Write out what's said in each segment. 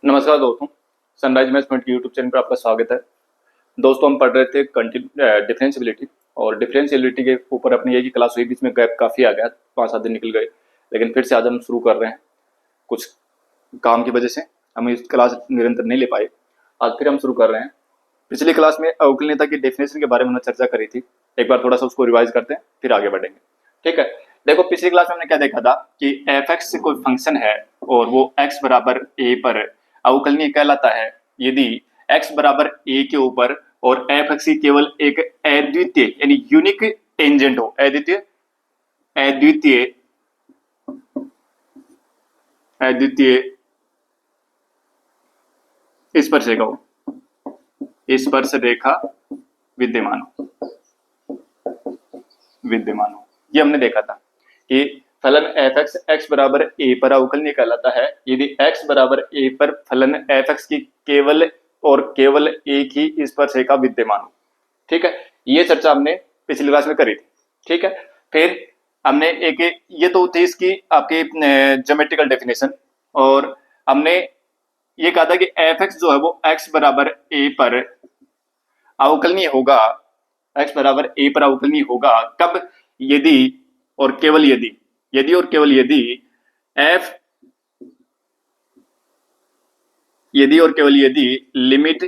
नमस्कार दोस्तों, sunrise mathematics के यूट्यूब चैनल पर आपका स्वागत है। दोस्तों, हम पढ़ रहे थे डिफरेंशियबिलिटी और डिफरेंशियबिलिटी के ऊपर अपनी एक ही क्लास हुई, बीच में गैप काफ़ी आ गया, 5-7 दिन निकल गए, लेकिन फिर से आज हम शुरू कर रहे हैं। कुछ काम की वजह से हम इस क्लास निरंतर नहीं ले पाए, आज फिर हम शुरू कर रहे हैं। पिछली क्लास में अवकलनीयता की डेफिनेशन के बारे में हमने चर्चा करी थी, एक बार थोड़ा सा उसको रिवाइज करते हैं फिर आगे बढ़ेंगे। ठीक है, देखो पिछली क्लास में हमने क्या देखा था कि एफ एक्स कोई फंक्शन है और वो एक्स बराबर ए पर अवकलनीय कहलाता है यदि x बराबर a के ऊपर और एफ एक्स की केवल एक अद्वितीय यानी यूनिक टेंजेंट हो। अद्वितीय अद्वितीय अद्वितीय स्पर्शरेखा हो, स्पर्श रेखा विद्यमान हो। ये हमने देखा था कि फलन एफ एक्स एक्स बराबर ए पर अवकलनीय कहलाता है यदि एक्स बराबर ए पर फलन एफ एक्स की केवल और केवल एक ही स्पर्शरेखा विद्यमान हो। ठीक है, ये चर्चा हमने पिछली क्लास में करी थी। ठीक है, फिर हमने एक ये तो थी इसकी आपकी ज्योमेट्रिकल डेफिनेशन, और हमने ये कहा था कि एफ एक्स जो है वो एक्स बराबर ए पर अवकलनीय होगा, एक्स बराबर ए पर अवकलनीय होगा कब? यदि और केवल यदि और केवल यदि f limit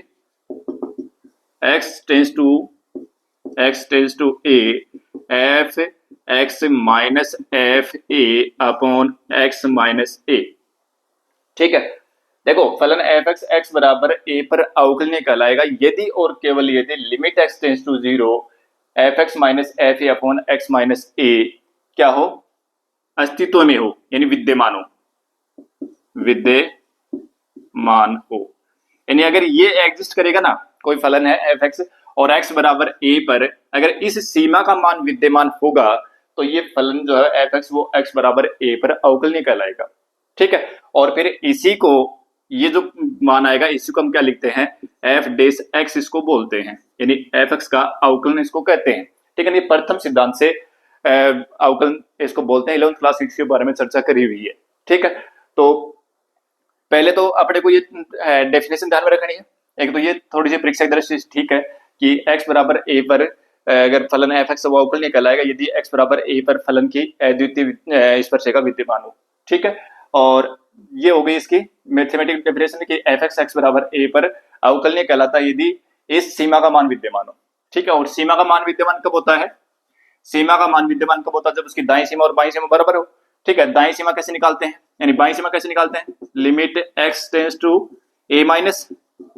x tends to a f x minus f a upon x minus a. ठीक है, देखो फलन एफ एक्स एक्स बराबर ए पर अवकलनीय कहलाएगा यदि और केवल यदि limit x tends to 0 f x minus f a upon x minus a क्या हो? अस्तित्व में हो, यानी विद्यमान हो। यानी अगर ये एग्जिस्ट करेगा ना, कोई फलन है एफ एक्स और एक्स बराबर ए पर अगर इस सीमा का मान विद्यमान होगा तो ये फलन जो है एफ एक्स वो एक्स बराबर ए पर अवकलनीय कहलाएगा। ठीक है, और फिर इसी को ये जो मान आएगा इसी को हम क्या लिखते हैं? एफ डेस एक्स इसको बोलते हैं, यानी एफ एक्स का अवकलन इसको कहते हैं। ठीक है, ये प्रथम सिद्धांत से अवकलन इसको बोलते हैं। 11th क्लास के बारे में चर्चा करी हुई है। ठीक है, तो पहले तो अपने को ये डेफिनेशन ध्यान में रखनी है। एक तो ये थोड़ी सी परीक्षा दृष्टि ठीक है कि x बराबर a पर अगर फलन एफ एक्स अवकलनीय कहलाएगा यदि x बराबर a पर फलन की अद्वितीय स्पर्शरेखा विद्यमान हो। ठीक है, और ये हो गई इसकी मैथमेटिकल डेफिनेशन कि एफ एक्स एक्स बराबर a पर अवकलनीय कहलाता है यदि इस सीमा का मान विद्यमान हो। ठीक है, और सीमा का मान विद्यमान कब होता है? सीमा का मान विद्यमान कब होता है? जब उसकी दाईं सीमा और बाईं सीमा बराबर हो। ठीक है, दाईं सीमा कैसे निकालते हैं, यानी बाईं सीमा कैसे निकालते हैं? Limit x tends to a minus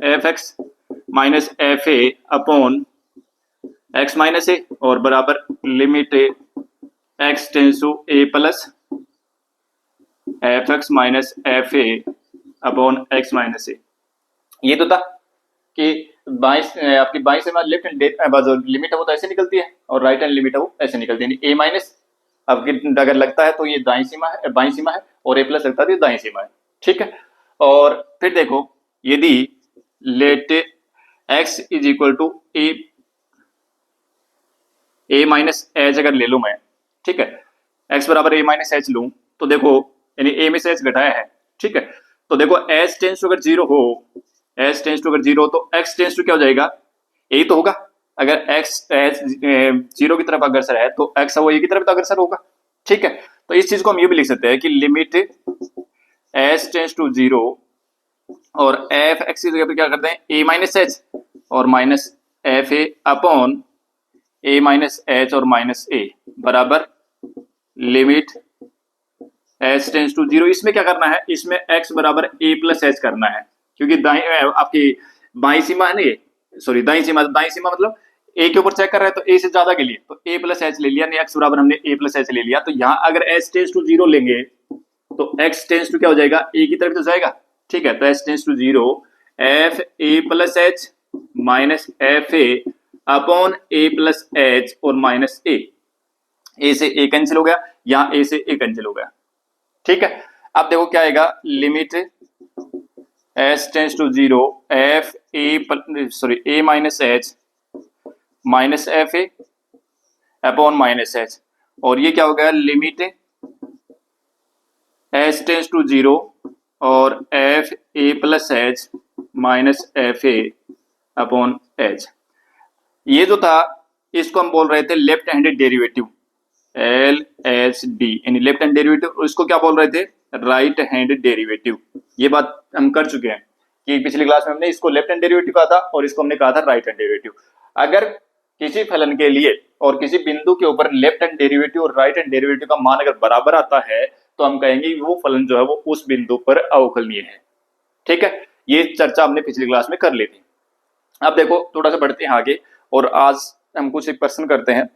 f x minus f a upon x minus a और बराबर limit x tends to a plus f x minus f a upon x minus a. ये तो था कि आपकी बाईं सीमा लेफ्ट हैंड लिमिट है वो तो ऐसे निकलती है और राइट हैंड लिमिट है वो ऐसे निकलती है। ए माइनस आपकी अगर लगता है तो ये दाईं सीमा है, बाईं सीमा है, और ए प्लस लगता है तो ये दाईं सीमा है। ठीक है, और फिर देखो यदि let x is equal to a minus h अगर ले लूं मैं, ठीक है, x बराबर ए माइनस एच लूं तो देखो यानी a में से h घटाया है। ठीक है, तो देखो h टेंस टू अगर 0 हो, h टेंस टू अगर 0 तो x टेंस टू क्या हो जाएगा? a तो होगा। अगर x 0 की तरफ अग्रसर है तो x वो a की तरफ तो अग्रसर होगा। ठीक है, तो इस चीज को हम ये भी लिख सकते हैं कि लिमिट h टेंस टू 0 और एफ एक्स की जगह पे क्या करते हैं? a माइनस एच और minus f a upon a minus h और माइनस ए बराबर लिमिट h टेंस टू 0। इसमें क्या करना है? इसमें x बराबर a प्लस एच करना है, क्योंकि आपकी बाईं सीमा है ना, ये सॉरी दाईं सीमा मतलब a के ऊपर चेक कर रहा है तो a से ज्यादा के लिए तो a प्लस एच ले लिया, नहीं x बराबर हमने a प्लस एच ले लिया। तो यहाँ अगर h टेंस टू 0 लेंगे तो x टेंस टू क्या हो जाएगा? a की तरफ तो जाएगा। ठीक है, तो h tends to 0 f a plus h minus f a upon a plus h और माइनस ए से ए कैंसिल हो गया, यहाँ a से a कैंसिल हो गया। ठीक है, अब देखो क्या आएगा? Limit h tends to 0 f a minus h minus f a upon minus h, और ये क्या हो गया? लिमिट h टेंस टू 0 और F a plus h minus f a upon H. ये जो था इसको हम बोल रहे थे left handed derivative, L H D, यानी लेफ्ट हैंड डेरिवेटिव। इसको क्या बोल रहे थे? Right hand derivative. ये बात हम कर चुके हैं कि पिछली क्लास में हमने इसको लेफ्ट हैंड डेरिवेटिव कहा था और इसको हमने कहा था राइट हैंड डेरिवेटिव। अगर किसी फलन के लिए और किसी बिंदु के ऊपर लेफ्ट हैंड डेरिवेटिव और राइट हैंड डेरिवेटिव का मान अगर बराबर आता है तो हम कहेंगे वो फलन जो है वो उस बिंदु पर अवकलनीय है। ठीक है, ये चर्चा हमने पिछली क्लास में कर ली थी। अब देखो थोड़ा सा बढ़ते हैं आगे और आज हम कुछ एक प्रश्न करते हैं।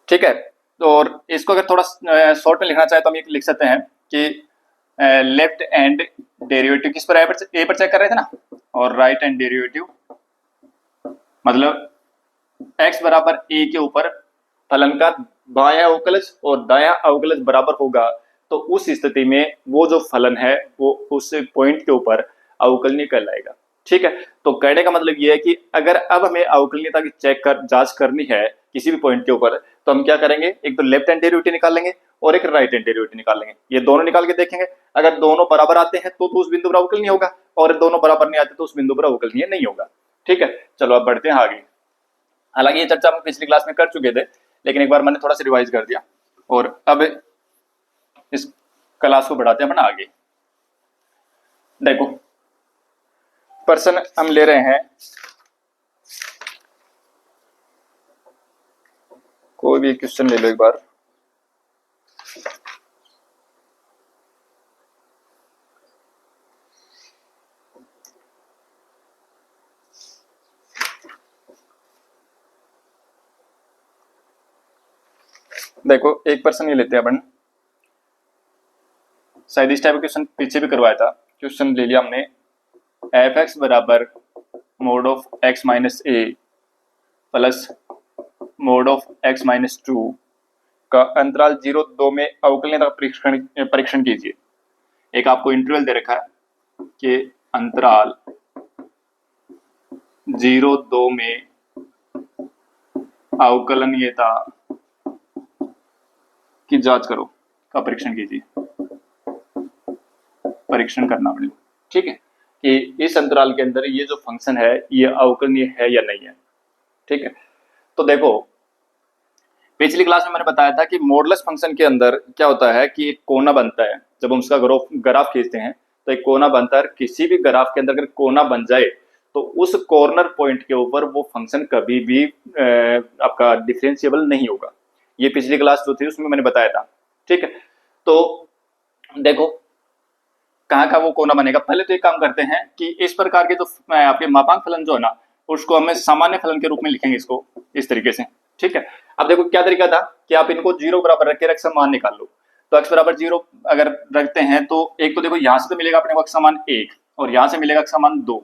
ठीक है, तो और इसको अगर थोड़ा शॉर्ट में लिखना चाहे तो हम ये लिख सकते हैं कि लेफ्ट हैंड डेरिवेटिव किस पर ए पर चेक कर रहे थे ना, और राइट हैंड डेरिवेटिव मतलब x बराबर a के ऊपर फलन का बायां अवकलज और दायां अवकलज बराबर होगा तो उस स्थिति में वो जो फलन है वो उस पॉइंट के ऊपर अवकलनीय कहलाएगा। ठीक है, तो कहने का मतलब ये है कि अगर अब हमें अवकलनीयता की जांच करनी है किसी भी पॉइंट के ऊपर तो हम क्या करेंगे, एक तो लेफ्ट हैंड डेरिवेटिव निकाल लेंगे और एक राइट हैंड डेरिवेटिव निकाल लेंगे। ये दोनों निकाल के देखेंगे, अगर दोनों बराबर आते हैं तो उस बिंदु पर अवकलनीय होगा और दोनों बराबर नहीं आते तो उस बिंदु पर अवकलनीय नहीं होगा। ठीक है, चलो अब बढ़ते हैं आगे। हालांकि ये चर्चा हम पिछली क्लास में कर चुके थे लेकिन एक बार मैंने थोड़ा सा रिवाइज कर दिया और अब इस क्लास को बढ़ाते हैं अपना आगे। देखो प्रश्न हम ले रहे हैं, कोई भी क्वेश्चन ले लो एक बार। देखो एक प्रश्न ये लेते हैं अपन, शायद इस टाइप का क्वेश्चन पीछे भी करवाया था। क्वेश्चन ले लिया हमने, एफ एक्स बराबर mode of x minus A plus mode of x minus 2 का अंतराल 0-2 में अवकलनीयता का परीक्षण कीजिए। एक आपको इंटरवल दे रखा है कि अंतराल 0-2 में अवकलनीयता की जांच करो का परीक्षण कीजिए, परीक्षण करना पड़ेगा। ठीक है, कि इस अंतराल के अंदर ये जो फंक्शन है ये अवकलनीय है या नहीं है। ठीक है, तो देखो पिछली क्लास में मैंने बताया था कि मॉडुलस फंक्शन के अंदर क्या होता है कि एक कोना बनता है। जब हम उसका ग्राफ खींचते हैं तो एक कोना बनता है। किसी भी ग्राफ के अंदर अगर कोना बन जाए तो उस कॉर्नर पॉइंट के ऊपर वो फंक्शन कभी भी आपका डिफरेंशिएबल नहीं होगा। ये पिछली क्लास जो थी उसमें मैंने बताया था। ठीक है, तो देखो कहाँ का वो कोना बनेगा। पहले तो एक काम करते हैं कि इस प्रकार के जो आपके मापांक फलन जो है ना उसको हमें सामान्य फलन के रूप में लिखेंगे इसको इस तरीके से। ठीक है, अब देखो क्या तरीका था कि आप इनको 0 बराबर रख के x का मान निकाल लो। तो x बराबर 0 अगर रखते हैं तो एक तो देखो यहाँ से तो मिलेगा अपने को x का मान 1 और यहाँ से मिलेगा x का मान 2।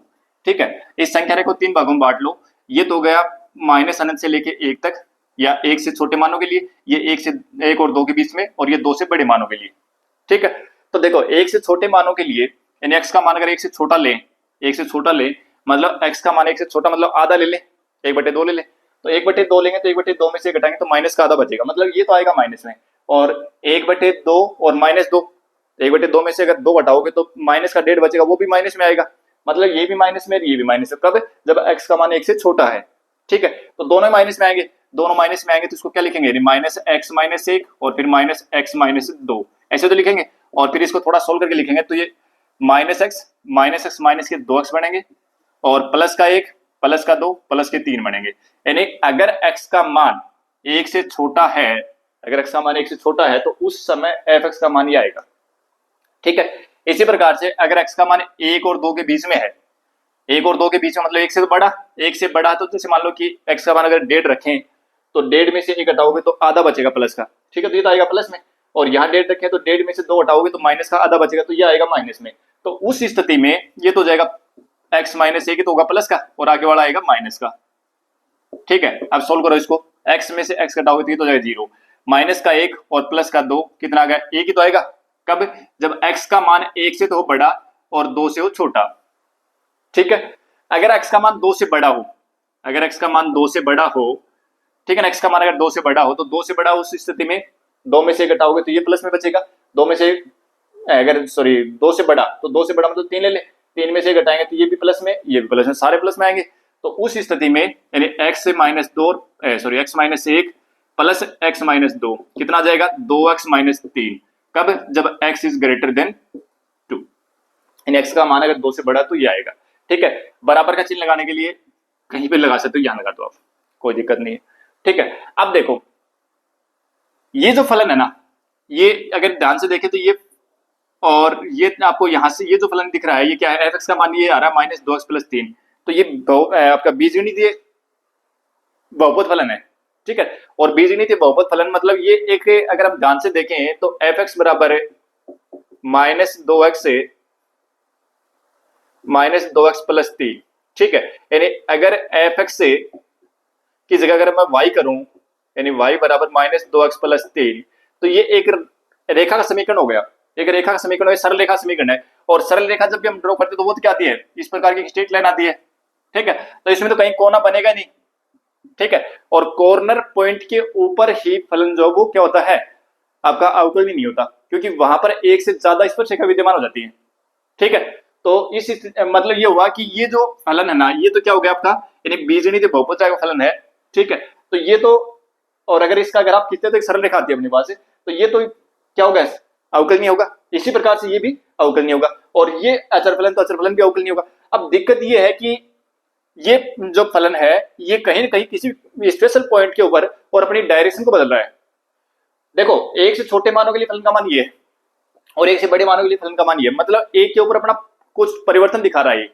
ठीक है, इस संख्या को 3 भागों में बांट लो। ये तो गया माइनस अनंत से लेके 1 तक या 1 से छोटे मानों के लिए, ये 1 और 2 के बीच में, और ये 2 से बड़े मानों के लिए। ठीक है, तो देखो 1 से छोटे मानों के लिए यानी x का मान अगर 1 से छोटा ले, 1 से छोटा ले मतलब x का मान 1 से छोटा मतलब आधा ले ले, 1/2 ले ले। तो 1/2 लेंगे तो 1/2 में से घटाएंगे तो माइनस का आधा बचेगा, मतलब ये तो आएगा माइनस में। और 1/2 और -2, 1/2 में से अगर 2 घटाओगे तो माइनस का 1.5 बचेगा, वो भी माइनस में आएगा। मतलब ये भी माइनस में ये भी माइनस में। कब? जब x का मान 1 से छोटा है। ठीक है, तो दोनों माइनस में आएंगे, दोनों माइनस में आएंगे तो इसको क्या लिखेंगे, -x-1 और फिर -x-2 ऐसे तो लिखेंगे। और फिर इसको थोड़ा सोल्व करके लिखेंगे तो ये -x के 2x बनेंगे और प्लस का 1 प्लस का 2 प्लस के 3 बनेंगे। यानी अगर x का मान 1 से छोटा है, अगर x का मान 1 से छोटा है तो उस समय f(x) का मान ये आएगा। ठीक है, इसी प्रकार से अगर x का मान 1 और 2 के बीच में है, 1 और 2 के बीच में मतलब 1 से तो बड़ा, 1 से बड़ा तो जैसे मान लो कि x का मान अगर 1.5 रखें तो 1.5 में से 1 हटाओगे तो आधा बचेगा प्लस का। ठीक है, तो ये तो आएगा प्लस में। और यहाँ 1.5 रखें तो 1.5 में से 2 हटाओगे तो माइनस का आधा बचेगा, तो ये आएगा माइनस में। तो उस स्थिति में ये तो जाएगा x-1 तो होगा प्लस का और आगे वाला आएगा माइनस का। ठीक है, अब सोल्व करो इसको, x में से x घटाओगे तो ये तो जाएगा 0, माइनस का 1 और प्लस का 2 कितना आ गया, 1 ही तो आएगा। कब? जब x का मान 1 से तो हो बड़ा और 2 से हो छोटा। ठीक है, अगर x का मान 2 से बड़ा हो, अगर x का मान 2 से बड़ा हो, ठीक है ना। x का मान अगर 2 से बड़ा हो तो 2 से बड़ा उस स्थिति में 2 में से घटाओगे तो ये प्लस में बचेगा। 2 में से अगर सॉरी 2 से बड़ा तो 2 से बड़ा मतलब 3 ले ले, 3 में से घटाएंगे तो ये भी प्लस में, ये भी प्लस में, सारे प्लस में आएंगे। तो उस स्थिति में यानी x से minus 2 sorry x minus 1 plus x minus 2 कितना आ जाएगा 2x माइनस 3। कब? जब x इज ग्रेटर देन 2, यानी x का मान अगर 2 से बड़ा तो ये आएगा। ठीक है, बराबर का चिन्ह लगाने के लिए कहीं पे लगा सकते हो, यहां लगा दो आप, कोई दिक्कत नहीं है। ठीक है, अब देखो ये जो फलन है ना, ये अगर ध्यान से देखें तो ये और ये आपको यहां से ये जो फलन दिख रहा है ये क्या है, f(x) का मान ये आ रहा है माइनस 2x प्लस 3, तो ये आपका बीजगणितीय बहुपद फलन है। ठीक है, और बीजगणितीय बहुपद फलन मतलब ये एक, अगर हम ध्यान से देखें तो f(x) बराबर माइनस 2x से माइनस 2x प्लस 3। ठीक है, यानी अगर f(x) से की जगह अगर मैं y करूं यानी y बराबर माइनस 2x प्लस 3, तो ये एक रेखा का समीकरण हो गया, एक रेखा का समीकरण है, सरल रेखा समीकरण है। और सरल रेखा जब भी हम ड्रॉ करते हैं तो वो क्या आती है, इस प्रकार की स्ट्रेट लाइन आती है। ठीक है, तो इसमें तो कहीं कोना बनेगा नहीं। ठीक है, और कॉर्नर पॉइंट के ऊपर ही फलन जो वो क्या होता है आपका अवकलनीय नहीं होता, क्योंकि वहां पर एक से ज्यादा स्पर्शरेखा विद्यमान हो जाती है। ठीक है, तो इस मतलब ये हुआ कि ये जो फलन है ना, ये तो क्या हो गया आपका यानी बीजगणितीय बहुपद का फलन है। ठीक है, तो ये तो, और अगर इसका अगर आप खींचते हैं तो एक सरल रेखा आती है अपने पास से, तो ये तो क्या होगा अवकलनीय होगा। इसी प्रकार से ये भी अवकलनीय होगा, और ये अचर फलन तो अचर फलन भी अवकलनीय होगा। अब दिक्कत ये है कि ये जो फलन है ये कहीं ना कहीं किसी स्पेशल पॉइंट के ऊपर और अपनी डायरेक्शन को बदल रहा है। देखो एक से छोटे मानों के लिए फलन का मान ये है और एक से बड़े मानों के लिए फलन का मान ये है, मतलब एक के ऊपर अपना कुछ परिवर्तन दिखा रहा है।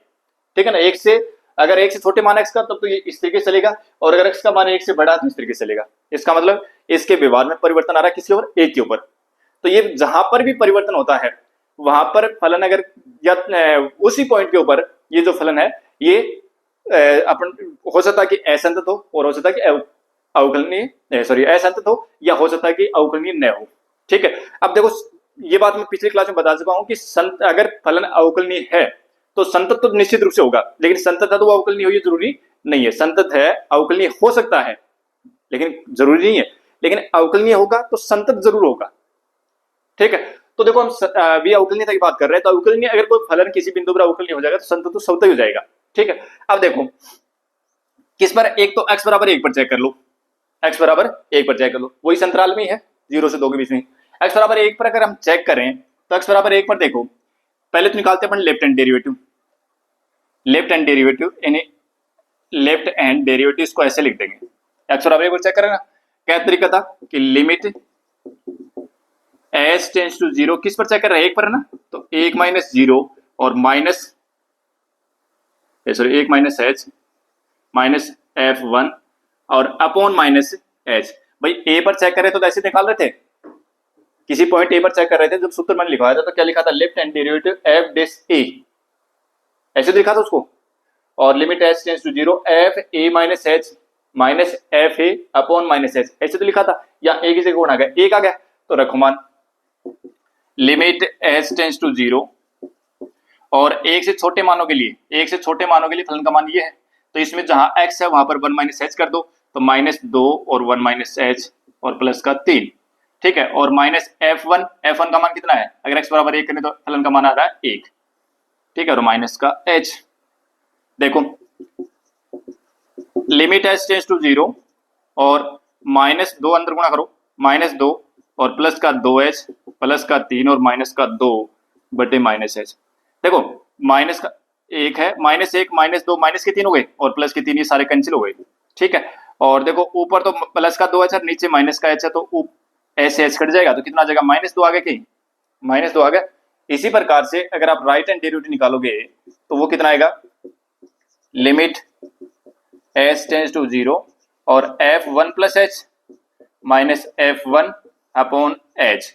ठीक है ना, एक से अगर एक से छोटे मान x का तब तो ये इस तरीके से चलेगा, और अगर x का मान एक से बड़ा तो इस तरीके से चलेगा। इसका मतलब इसके व्यवहार में परिवर्तन आ रहा है किसके ऊपर, एक के ऊपर। तो ये जहां पर भी परिवर्तन होता है वहां पर फलन अगर या उसी पॉइंट के ऊपर ये जो फलन है ये अपन हो सकता है कि असंतत हो और हो सकता है कि अवकलनीय सॉरी असंतत हो, या हो सकता है कि अवकलनीय न हो। ठीक है, अब देखो ये बात मैं पिछली क्लास में बता चुका हूं कि अगर फलन अवकलनीय है तो संतत तो निश्चित रूप से होगा, लेकिन संतत है तो वो अवकलनीय हो ये जरूरी नहीं है। संतत है अवकलनीय हो सकता है लेकिन जरूरी नहीं है, लेकिन अवकलनीय होगा तो संतत जरूर होगा। ठीक है, तो देखो हम अभी अवकलनीयता की बात कर रहे हैं, तो अवकलनीय अगर कोई फलन किसी बिंदु पर अवकलनीय हो जाएगा तो संतत तो स्वतः ही हो जाएगा। ठीक है, अब देखो किस पर, एक तो x बराबर 1 पर चेक कर लो, x बराबर 1 पर चेक कर लो, वही संतराल में ही है 0 से 2 के बीच में। x बराबर 1 पर अगर हम चेक करें तो x बराबर 1 पर देखो पहले तो निकालते हैं अपन left hand derivative. Left hand derivative यानी लेफ्ट हैंड डेरिवेटिव इसको ऐसे लिख देंगे, x बराबर 1 पर चेक करें ना, क्या तरीका था कि लिमिट s टेंड्स टू 0 किस पर चेक कर रहे हैं, 1 पर है ना, तो 1 माइनस 0 और minus sorry 1 minus h minus f1 और अपॉन माइनस h। भाई a पर चेक कर रहे थे तो ऐसे निकाल रहे थे, किसी पॉइंट a पर चेक कर रहे थे, जब सूत्र मैंने लिखवाया था तो क्या लिखा था, left hand derivative f dash a, ऐसे लिखा था उसको, और limit s tends to 0 f a minus h minus f a upon minus h, ऐसे तो लिखा था। या a की जगह कौन आ गया, 1 आ गया, तो रखो मान लिमिट s टेंड्स टू 0 और एक से छोटे मानों के लिए, एक से छोटे मानों के लिए फलन का मान ये है, तो इसमें जहां x है वहां पर 1 माइनस h कर दो, तो माइनस 2 और 1 माइनस h और प्लस का 3। ठीक है, और माइनस f1, f1 का मान कितना है, अगर x बराबर 1 करें तो फलन का मान आ रहा है 1। ठीक है, और माइनस का h, देखो लिमिट h टेंड्स टू 0 और माइनस 2 अंदर गुणा करो, माइनस 2 और प्लस का 2h प्लस का 3 और माइनस का 2 बटे माइनस h। देखो माइनस का 1 है, माइनस 1 माइनस 2 माइनस के 3 हो गए और प्लस के 3, ये सारे कैंसिल हो गए। ठीक है, और देखो ऊपर तो प्लस का 2h है, नीचे माइनस का h है, तो ऐसे h कट जाएगा तो कितना आ जाएगा, माइनस 2 आ गया, कहीं माइनस 2 आ गया। इसी प्रकार से अगर आप राइट हैंड डेरिवेटिव निकालोगे तो वो कितना आएगा, लिमिट s टेंड्स टू 0 और f1 plus h minus f1 upon h,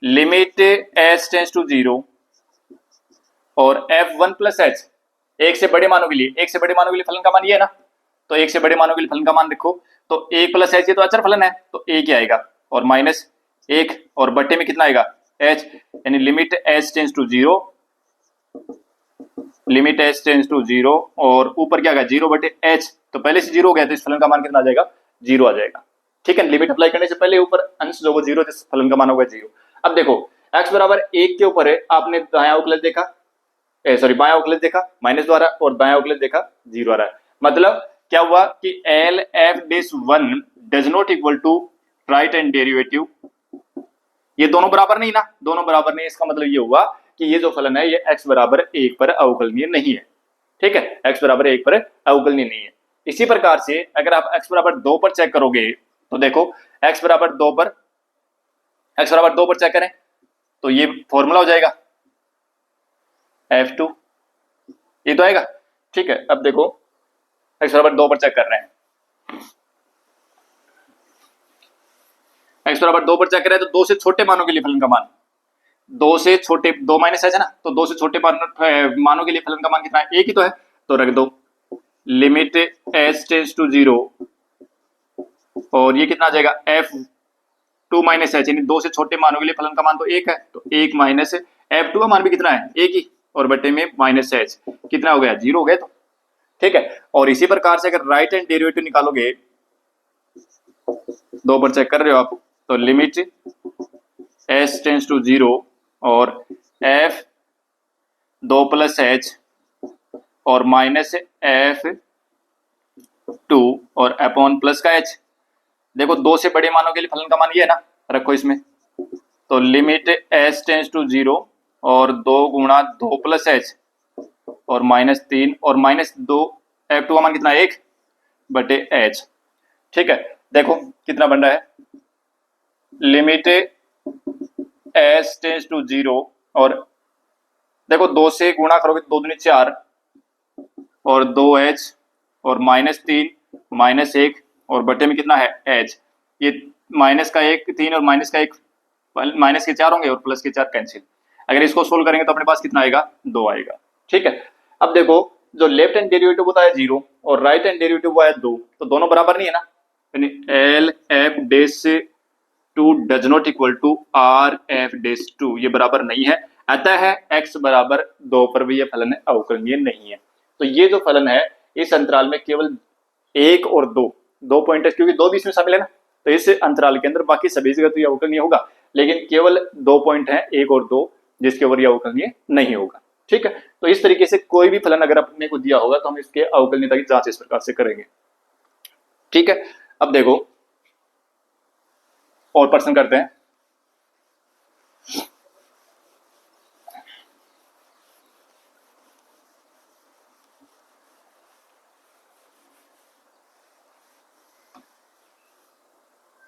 limit s tends to 0 और f1 प्लस h, एक से बड़े मानों के लिए, एक से बड़े मानों के लिए फलन का मान ये है ना, तो एक से बड़े मानों के लिए फलन का मान लिखो, तो 1 प्लस h, ये तो अचर फलन है तो 1 ही आएगा, और माइनस 1 और बट्टे में कितना आएगा h, यानी limit s tends to 0, limit s tends to 0 और ऊपर क्या आएगा 0 बटे h, तो पहले से 0 हो गया तो इस फलन का मान कितना आ जाएगा जीरो आ जाएगा। ठीक है, लिमिट अप्लाई करने से पहले ऊपर अंश जो वो जीरो, फलन का मान होगा जीरो। अब देखो x बराबर 1 के ऊपर है, आपने दायां अवकलज देखा, सॉरी बायां अवकलज देखा माइनस द्वारा, और दायां अवकलज देखा जीरो आ रहा है। मतलब क्या हुआ कि L f dash one does not equal to right hand derivative, ये दोनों बराबर नहीं ना, दोनों बराबर नहीं, इसका मतलब ये हुआ कि ये जो फलन है ये x बराबर 1 पर अवकलनीय नहीं है। ठीक है, x बराबर 1 पर अवकलनीय नहीं है। इसी प्रकार से अगर आप x बराबर 2 पर चेक करोगे तो देखो x बराबर 2 पर, x बराबर 2 पर चेक करें तो ये फॉर्मूला हो जाएगा F2, ये तो आएगा। ठीक है, अब देखो x बराबर 2 पर चेक कर रहे हैं, x बराबर 2 पर चेक कर रहे हैं तो 2 से छोटे मानों के लिए फलन का मान, 2 से छोटे, 2 माइनस है ना, तो 2 से छोटे मानों के लिए फलन का मान कितना है, एक ही तो है, तो रख दो लिमिट s टेंड्स टू 0, और ये कितना आ जाएगा f2 माइनस h, यानी 2 से छोटे मानों के लिए फलन का मान तो एक है, तो 1 माइनस f2 का मान भी कितना है, एक ही, और बटे में माइनस h, कितना हो गया, जीरो हो गया। तो ठीक है, और इसी प्रकार से अगर राइट हैंड डेरिवेटिव निकालोगे, 2 पर चेक कर रहे हो आप, तो लिमिट s टेंड्स टू 0 और f 2 प्लस h और माइनस f2 और अपॉन प्लस का h। देखो 2 से बड़े मानों के लिए फलन का मान ये है ना, रखो इसमें, तो लिमिट s टेंड्स टू 0 और 2 गुणा 2 प्लस h और माइनस 3 और माइनस 2, f2 का मान कितना, 1 बटे h। ठीक है, देखो कितना बन रहा है, लिमिट s टेंड्स टू 0 और देखो 2 से गुणा करोगे 2 दूनी 4 और 2h और माइनस 3 माइनस 1 और बटे में कितना है h, ये माइनस का 1 3 और माइनस का 1, माइनस के 4 होंगे और प्लस के 4 कैंसिल। अगर इसको सोल्व करेंगे तो अपने पास कितना आएगा, 2 आएगा। ठीक है, अब देखो जो लेफ्ट हैंड डेरिवेटिव होता है 0 और राइट हैंड डेरिवेटिव हुआ है 2, तो दोनों बराबर नहीं है ना, यानी L f dash 2 does not equal to R f dash 2, ये बराबर नहीं है, अतः है x बराबर 2 पर भी ये फलन अवकलनीय नहीं है। तो ये जो फलन है इस अंतराल में केवल 1 और 2 पॉइंट है, क्योंकि 2 भी इसमें शामिल है ना, तो इस अंतराल के अंदर बाकी सभी जगह तो ये अवकलनीय होगा, लेकिन केवल 2 पॉइंट है 1 और 2 जिसके ऊपर यह अवकलनीय नहीं होगा। ठीक है, तो इस तरीके से कोई भी फलन अगर अपने को दिया होगा तो हम इसके अवकलनीयता की जांच इस प्रकार से करेंगे। ठीक है, अब देखो और प्रश्न करते हैं।